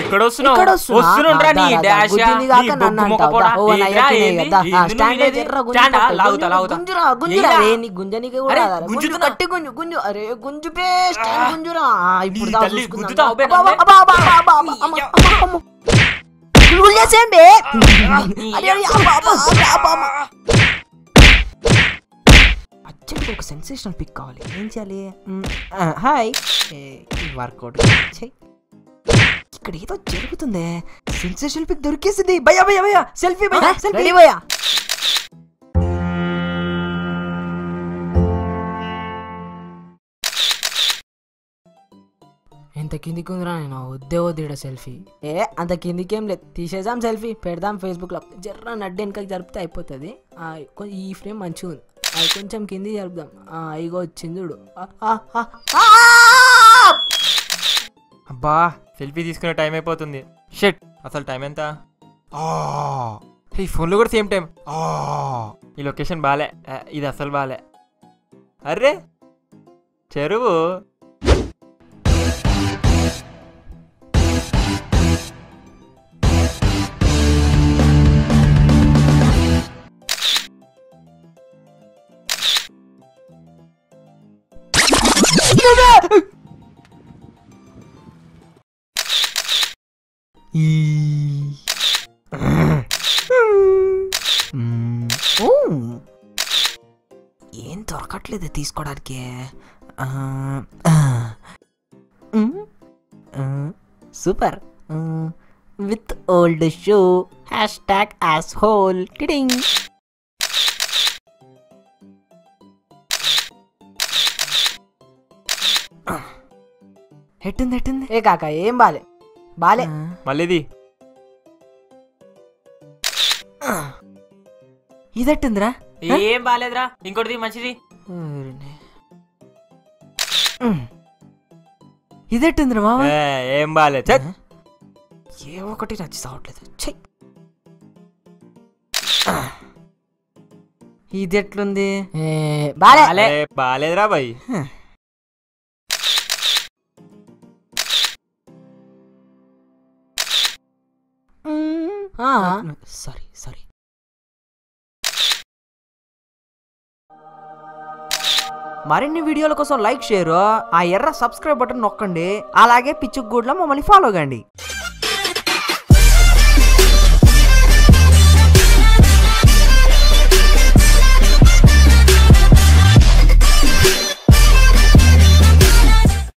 ఎక్కడ వస్తున్నావు డాష్ ఒక సెన్సేషనల్ పిక్ కావాలి. ఏం చేయాలి? Hi, workout. ఇక్కడ ఏదో జరుగుతుంది. సెన్సేషనల్ పిక్ దొరికేసింది. భయ్యా భయ్యా భయ్యా సెల్ఫీ భయ్యా సెల్ఫీ భయ్యా. ఎంత కిందికి ఉందిరా, నేను వద్దే వద్దేడ సెల్ఫీ. అంత కిందికేం లేదు, తీసేద్దాం సెల్ఫీ, పెడదాం ఫేస్బుక్లో. జర్ర నడ్డు వెనకకి జరిపితే అయిపోతుంది. ఈ ఫ్రేమ్ మంచిగా ఉంది, అది కొంచెం కింది జరుపుదాం. ఇగో వచ్చింది చూడు. అబ్బా సెల్ఫీ తీసుకునే టైం అయిపోతుంది. షెట్, అసలు టైం ఎంత? ఈ ఫోన్లో కూడా సేమ్ టైం. ఈ లొకేషన్ బాలే, ఇది అసలు బాలే. అర్రే చెరువు. ఏం దొరకట్లేదు తీసుకోవడానికి. Super. With old shoe #asshole టిడింగ్. ఎట్టుంది ఎట్టుంది? ఏ కాక ఏం బాలే బాలే. మళ్ళీది ఇదట్టుందిరా? ఏం బాలేదురా, ఇంకోటిది మంచిది. ఇదట్టుందిరా మామ? ఏం బాలేదు. ఏ ఒకటి నచ్చి సావట్లేదు. ఇది ఎట్లుంది? బాలేదురా బాయ్. Sorry sorry. మరిన్ని వీడియోల కోసం లైక్, షేర్, ఆ ఎర్ర సబ్స్క్రైబ్ బటన్ నొక్కండి. అలాగే పిచ్చుకు గూడ్లో మమ్మల్ని ఫాలో కండి.